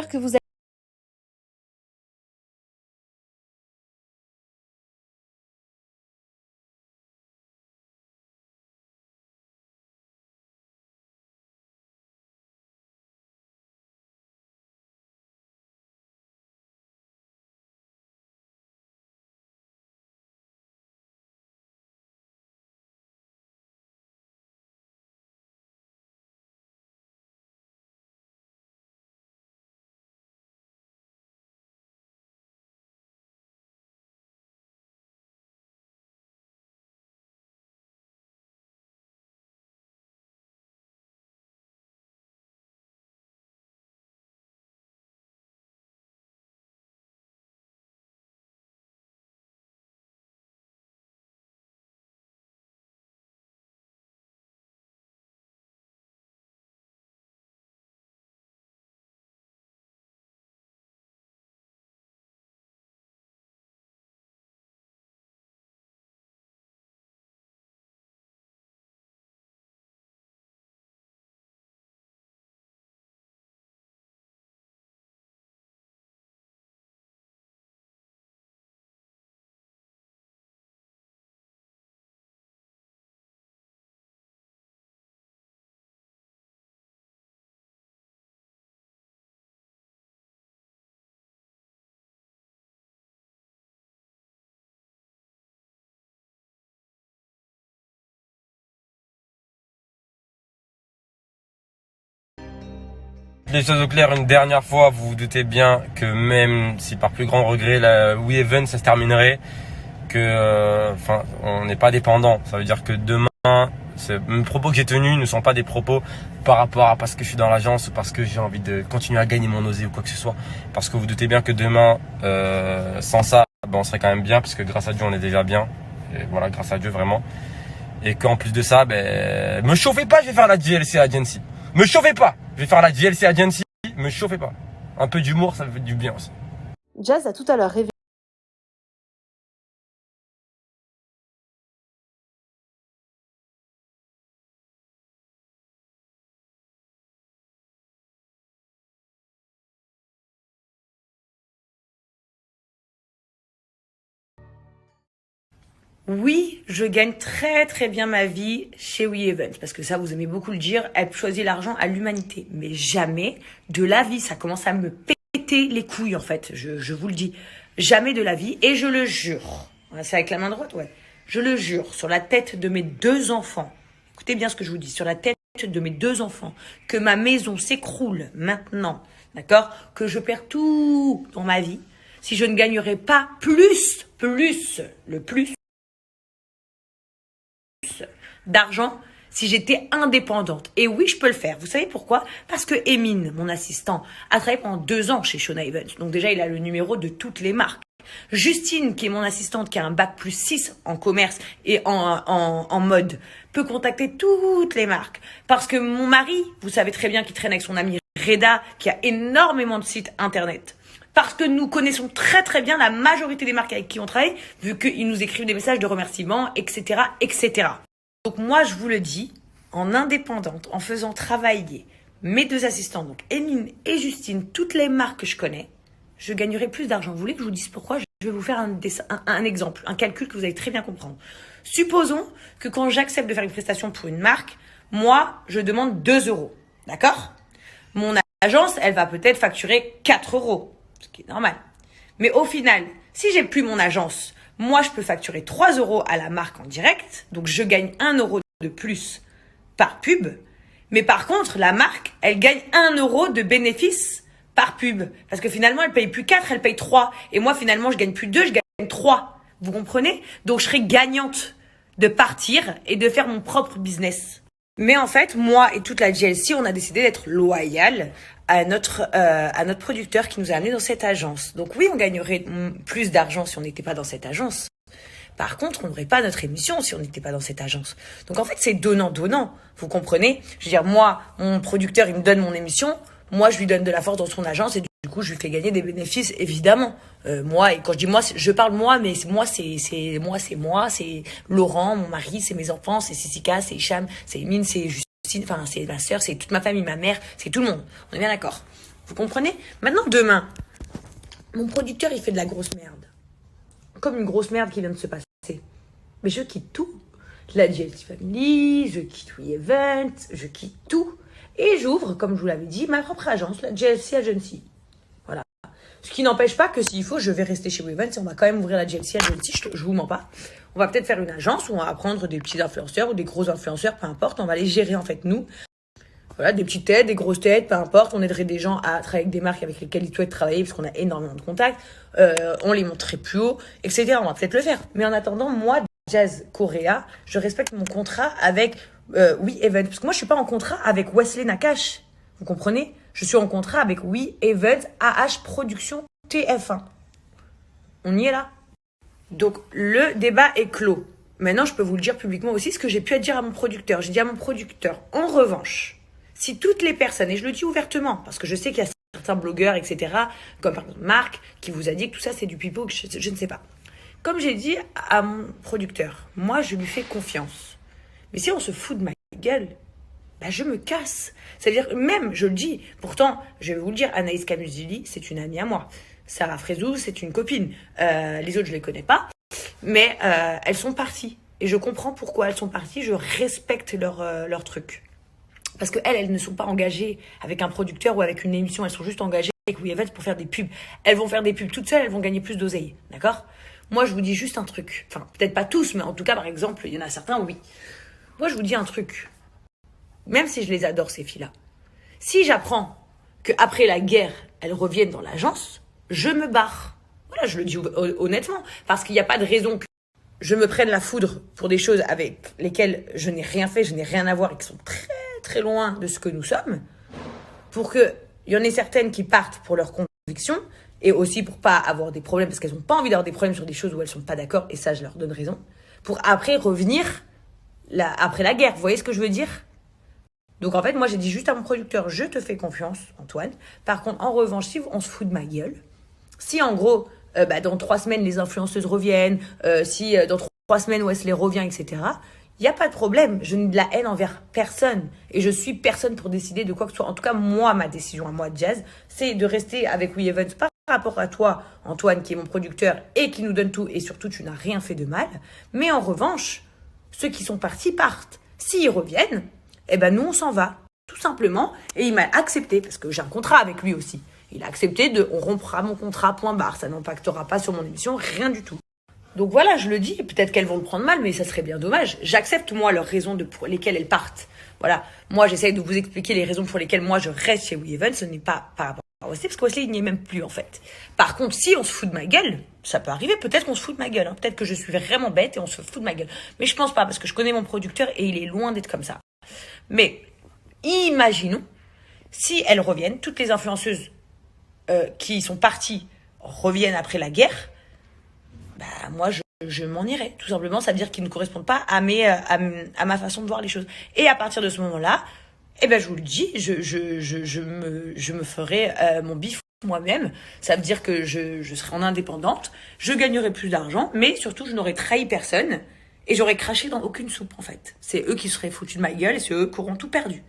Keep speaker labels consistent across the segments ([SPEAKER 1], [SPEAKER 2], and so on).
[SPEAKER 1] que vous êtes...
[SPEAKER 2] Les choses au clair une dernière fois, vous vous doutez bien que même si par plus grand regret la We Event ça se terminerait, que on n'est pas dépendant. Ça veut dire que demain, mes propos que j'ai tenus ne sont pas des propos par rapport à parce que je suis dans l'agence ou parce que j'ai envie de continuer à gagner mon osé ou quoi que ce soit. Parce que vous doutez bien que demain, sans ça, on serait quand même bien, parce que grâce à Dieu on est déjà bien. Et voilà, grâce à Dieu vraiment. Et qu'en plus de ça, me chauffez pas, je vais faire la JLC Agency. Me chauffez pas, je vais faire la JLC Agency, me chauffez pas. Un peu d'humour, ça me fait du bien aussi.
[SPEAKER 1] Jazz a tout à l'heure révélé...
[SPEAKER 3] Oui, je gagne très très bien ma vie chez We Event, parce que ça, vous aimez beaucoup le dire, elle choisit l'argent à l'humanité. Mais jamais de la vie, ça commence à me péter les couilles en fait, je vous le dis. Jamais de la vie, et je le jure. C'est avec la main droite, ouais. Je le jure, sur la tête de mes 2 enfants, écoutez bien ce que je vous dis, sur la tête de mes 2 enfants, que ma maison s'écroule maintenant, d'accord? Que je perds tout dans ma vie, si je ne gagnerais pas le plus d'argent si j'étais indépendante. Et oui, je peux le faire. Vous savez pourquoi? Parce que Emine, mon assistant, a travaillé pendant 2 ans chez Shona Events. Donc déjà, il a le numéro de toutes les marques. Justine, qui est mon assistante, qui a un bac+6 en commerce et en mode, peut contacter toutes les marques. Parce que mon mari, vous savez très bien qu'il traîne avec son ami Reda, qui a énormément de sites internet. Parce que nous connaissons très très bien la majorité des marques avec qui on travaille, vu qu'ils nous écrivent des messages de remerciements, etc., etc. Donc moi, je vous le dis, en indépendante, en faisant travailler mes 2 assistants, donc Emine et Justine, toutes les marques que je connais, je gagnerai plus d'argent. Vous voulez que je vous dise pourquoi? Je vais vous faire un exemple, un calcul que vous allez très bien comprendre. Supposons que quand j'accepte de faire une prestation pour une marque, moi, je demande 2 €, d'accord? Mon agence, elle va peut-être facturer 4 €, ce qui est normal. Mais au final, si j'ai plus mon agence, moi, je peux facturer 3 € à la marque en direct. Donc, je gagne 1 € de plus par pub. Mais par contre, la marque, elle gagne 1 € de bénéfice par pub. Parce que finalement, elle paye plus 4, elle paye 3. Et moi, finalement, je gagne plus 2, je gagne 3. Vous comprenez? Donc, je serai gagnante de partir et de faire mon propre business. Mais en fait, moi et toute la JLC, on a décidé d'être loyal à notre producteur qui nous a amenés dans cette agence. Donc oui, on gagnerait plus d'argent si on n'était pas dans cette agence. Par contre, on n'aurait pas notre émission si on n'était pas dans cette agence. Donc en fait, c'est donnant-donnant. Vous comprenez? Je veux dire, moi, mon producteur, il me donne mon émission. Moi, je lui donne de la force dans son agence et du coup, je lui fais gagner des bénéfices, évidemment. Moi, et quand je dis moi, je parle moi, mais moi, c'est Laurent, mon mari, c'est mes enfants, c'est Sissika, c'est Hicham, c'est Emine, c'est Justine, enfin, c'est ma sœur, c'est toute ma famille, ma mère, c'est tout le monde. On est bien d'accord. Vous comprenez? Maintenant, demain, mon producteur, il fait de la grosse merde. Comme une grosse merde qui vient de se passer. Mais je quitte tout. La GLC Family, je quitte WeEvent, je quitte tout. Et j'ouvre, comme je vous l'avais dit, ma propre agence, la GLC Agency. Voilà. Ce qui n'empêche pas que s'il faut, je vais rester chez WeEvent. On va quand même ouvrir la GLC Agency, je vous mens pas. On va peut-être faire une agence où on va prendre des petits influenceurs ou des gros influenceurs, peu importe. On va les gérer en fait, nous. Voilà, des petites têtes, des grosses têtes, peu importe. On aiderait des gens à travailler avec des marques avec lesquelles ils souhaitent travailler parce qu'on a énormément de contacts. On les monterait plus haut, etc. On va peut-être le faire. Mais en attendant, moi, Jazz Correa, je respecte mon contrat avec WeEvent. Parce que moi, je suis pas en contrat avec Wesley Nakache. Vous comprenez? Je suis en contrat avec WeEvent AH Production TF1. On y est là? Donc, le débat est clos. Maintenant, je peux vous le dire publiquement aussi, ce que j'ai pu dire à mon producteur. J'ai dit à mon producteur, en revanche, si toutes les personnes, et je le dis ouvertement, parce que je sais qu'il y a certains blogueurs, etc., comme par exemple Marc, qui vous a dit que tout ça, c'est du pipeau, que je ne sais pas. Comme j'ai dit à mon producteur, moi, je lui fais confiance. Mais si on se fout de ma gueule, bah, je me casse. C'est-à-dire, même, je le dis, pourtant, je vais vous le dire, Anaïs Camusili, c'est une amie à moi. Sarah Frézou, c'est une copine. Les autres, je les connais pas. Mais elles sont parties. Et je comprends pourquoi elles sont parties. Je respecte leur truc. Parce qu'elles ne sont pas engagées avec un producteur ou avec une émission. Elles sont juste engagées avec WeEvent pour faire des pubs. Elles vont faire des pubs toutes seules. Elles vont gagner plus d'oseille. D'accord? Moi, je vous dis juste un truc. Enfin, peut-être pas tous, mais en tout cas, par exemple, il y en a certains, oui. Moi, je vous dis un truc. Même si je les adore, ces filles-là. Si j'apprends qu'après la guerre, elles reviennent dans l'agence, je me barre. Voilà, je le dis honnêtement. Parce qu'il n'y a pas de raison que je me prenne la foudre pour des choses avec lesquelles je n'ai rien fait, je n'ai rien à voir et qui sont très, très loin de ce que nous sommes. Pour qu'il y en ait certaines qui partent pour leurs convictions et aussi pour pas avoir des problèmes, parce qu'elles n'ont pas envie d'avoir des problèmes sur des choses où elles sont pas d'accord, et ça, je leur donne raison. Pour après revenir après la guerre. Vous voyez ce que je veux dire? Donc en fait, moi, j'ai dit juste à mon producteur, je te fais confiance, Antoine. Par contre, en revanche, si on se fout de ma gueule, si en gros, dans 3 semaines, les influenceuses reviennent, si dans 3 semaines, Wesley revient, etc., il n'y a pas de problème. Je n'ai de la haine envers personne. Et je suis personne pour décider de quoi que ce soit. En tout cas, moi, ma décision à moi, Jazz, c'est de rester avec WeEvent par rapport à toi, Antoine, qui est mon producteur et qui nous donne tout. Et surtout, tu n'as rien fait de mal. Mais en revanche, ceux qui sont partis partent. S'ils reviennent, eh ben nous, on s'en va. Tout simplement. Et il m'a accepté, parce que j'ai un contrat avec lui aussi. Il a accepté on rompra mon contrat, point barre. Ça n'impactera pas sur mon émission, rien du tout. Donc voilà, je le dis, peut-être qu'elles vont le prendre mal, mais ça serait bien dommage. J'accepte, moi, leurs raisons pour lesquelles elles partent. Voilà, moi, j'essaye de vous expliquer les raisons pour lesquelles moi, je reste chez WeEvent. Ce n'est pas par rapport à Wesley, parce que Wesley, il n'y est même plus, en fait. Par contre, si on se fout de ma gueule, ça peut arriver, peut-être qu'on se fout de ma gueule. Hein. Peut-être que je suis vraiment bête et on se fout de ma gueule. Mais je pense pas, parce que je connais mon producteur et il est loin d'être comme ça. Mais imaginons, si elles reviennent, toutes les influenceuses qui sont parties reviennent après la guerre, bah moi je m'en irai. Tout simplement, ça veut dire qu'ils ne correspondent pas à ma façon de voir les choses. Et à partir de ce moment-là, eh ben je vous le dis, je me ferai mon bif moi-même. Ça veut dire que je serai en indépendante, je gagnerai plus d'argent, mais surtout je n'aurai trahi personne et j'aurai craché dans aucune soupe en fait. C'est eux qui seraient foutus de ma gueule et c'est eux qui auront tout perdu.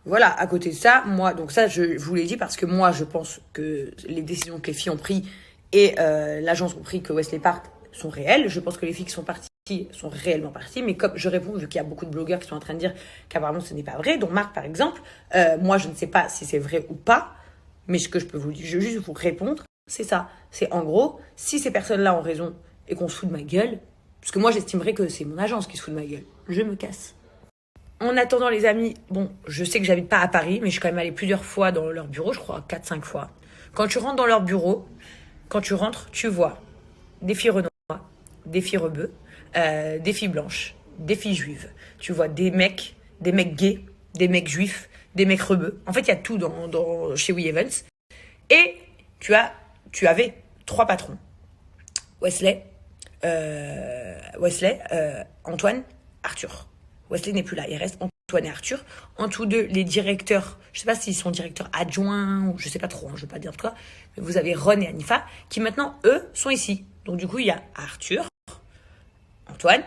[SPEAKER 3] Voilà, à côté de ça, moi, donc ça, je vous l'ai dit parce que moi, je pense que les décisions que les filles ont prises et l'agence ont pris que Wesley parte sont réelles. Je pense que les filles qui sont parties sont réellement parties. Mais comme je réponds, vu qu'il y a beaucoup de blogueurs qui sont en train de dire qu'apparemment ce n'est pas vrai, dont Marc par exemple, moi, je ne sais pas si c'est vrai ou pas, mais ce que je peux vous dire, je veux juste vous répondre, c'est ça. C'est en gros, si ces personnes-là ont raison et qu'on se fout de ma gueule, parce que moi, j'estimerais que c'est mon agence qui se fout de ma gueule, je me casse. En attendant, les amis, bon, je sais que j'habite pas à Paris, mais je suis quand même allée plusieurs fois dans leur bureau, je crois 4-5 fois. Quand tu rentres dans leur bureau, quand tu rentres, tu vois des filles renois, des filles rebeux, des filles blanches, des filles juives. Tu vois des mecs gays, des mecs juifs, des mecs rebeux. En fait, il y a tout chez WeEvent. Et tu avais 3 patrons. Wesley, Antoine, Arthur. Wesley n'est plus là, il reste Antoine et Arthur. En tous deux, les directeurs, je sais pas s'ils sont directeurs adjoints ou je sais pas trop, je veux pas dire en tout cas, mais vous avez Ron et Anifa qui maintenant, eux, sont ici. Donc du coup, il y a Arthur, Antoine,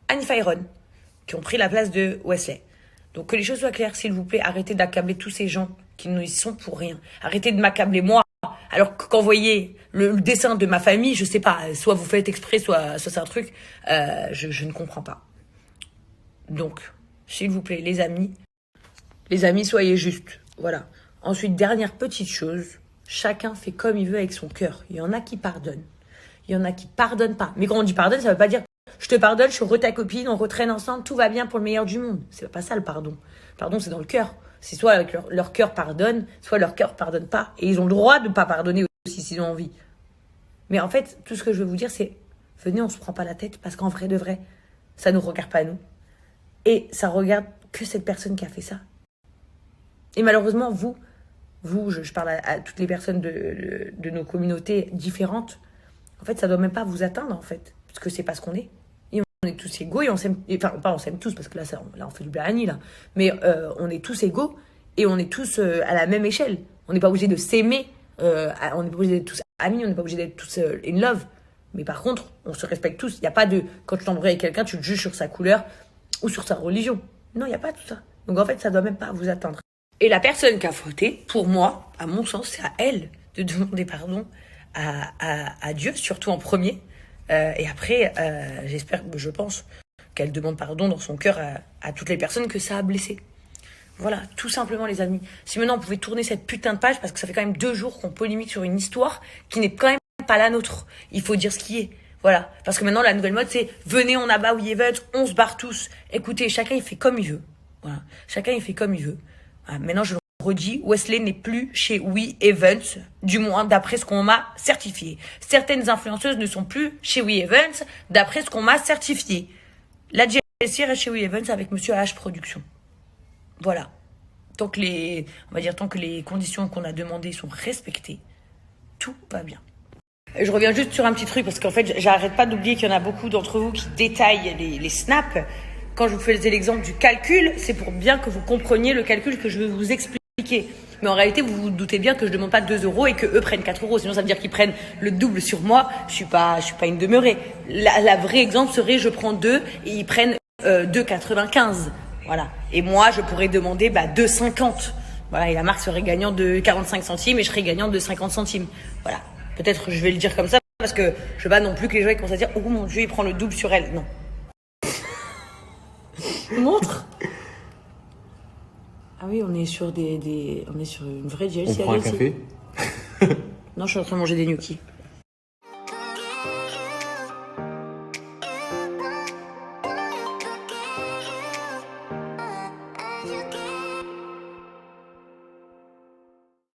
[SPEAKER 3] Anifa et Ron qui ont pris la place de Wesley. Donc que les choses soient claires, s'il vous plaît, arrêtez d'accabler tous ces gens qui n'y sont pour rien. Arrêtez de m'accabler moi. Alors quand vous voyez le dessin de ma famille, je sais pas, soit vous faites exprès, soit c'est un truc, je ne comprends pas. Donc, s'il vous plaît, les amis, soyez justes. Voilà. Ensuite, dernière petite chose, chacun fait comme il veut avec son cœur. Il y en a qui pardonnent. Il y en a qui pardonnent pas. Mais quand on dit pardonne, ça veut pas dire je te pardonne, je suis ta copine, on retraîne ensemble, tout va bien pour le meilleur du monde. C'est pas ça le pardon. Le pardon, c'est dans le cœur. C'est soit avec leur cœur pardonne, soit leur cœur pardonne pas. Et ils ont le droit de pas pardonner aussi s'ils ont envie. Mais en fait, tout ce que je veux vous dire, c'est venez, on se prend pas la tête parce qu'en vrai de vrai, ça nous regarde pas nous. Et ça regarde que cette personne qui a fait ça. Et malheureusement, je parle à toutes les personnes de nos communautés différentes. En fait, ça doit même pas vous atteindre, en fait. Parce que c'est pas ce qu'on est. Et on est tous égaux et on s'aime. Enfin, pas on s'aime tous, parce que là, on fait du blani, là. Mais on est tous égaux et on est tous à la même échelle. On n'est pas obligé de s'aimer. On n'est pas obligé d'être tous amis, on n'est pas obligé d'être tous in love. Mais par contre, on se respecte tous. Il n'y a pas de. Quand tu t'embrouilles avec quelqu'un, tu te juges sur sa couleur ou sur sa religion. Non, il n'y a pas tout ça. Donc en fait, ça doit même pas vous atteindre. Et la personne qui a fauté, pour moi, à mon sens, c'est à elle de demander pardon à Dieu, surtout en premier. Et après, je pense qu'elle demande pardon dans son cœur à toutes les personnes que ça a blessées. Voilà, tout simplement les amis. Si maintenant on pouvait tourner cette putain de page, parce que ça fait quand même 2 jours qu'on polémique sur une histoire qui n'est quand même pas la nôtre. Il faut dire ce qui est. Voilà, parce que maintenant la nouvelle mode c'est venez on abat We Event, on se barre tous. Écoutez, chacun il fait comme il veut. Voilà, chacun il fait comme il veut. Voilà, maintenant je le redis, Wesley n'est plus chez We Event, du moins d'après ce qu'on m'a certifié. Certaines influenceuses ne sont plus chez We Event, d'après ce qu'on m'a certifié. La JLC reste chez We Event avec Monsieur H Production. Voilà. Tant que les conditions qu'on a demandées sont respectées, tout va bien. Je reviens juste sur un petit truc parce qu'en fait, j'arrête pas d'oublier qu'il y en a beaucoup d'entre vous qui détaillent les snaps. Quand je vous faisais l'exemple du calcul, c'est pour bien que vous compreniez le calcul que je vais vous expliquer. Mais en réalité, vous vous doutez bien que je demande pas 2 euros et que eux prennent 4 euros. Sinon, ça veut dire qu'ils prennent le double sur moi. Je suis pas une demeurée. La vraie exemple serait je prends 2 et ils prennent 2,95. Voilà. Et moi, je pourrais demander 2,50. Voilà. Et la marque serait gagnante de 45 centimes et je serais gagnante de 50 centimes. Voilà. Peut-être que je vais le dire comme ça parce que je veux pas non plus que les gens commencent à dire oh mon Dieu, il prend le double sur elle. Non. Montre. Ah oui, on est sur on est sur une vraie DLC.
[SPEAKER 4] On prend un café.
[SPEAKER 3] Non, je suis en train de manger des gnocchis.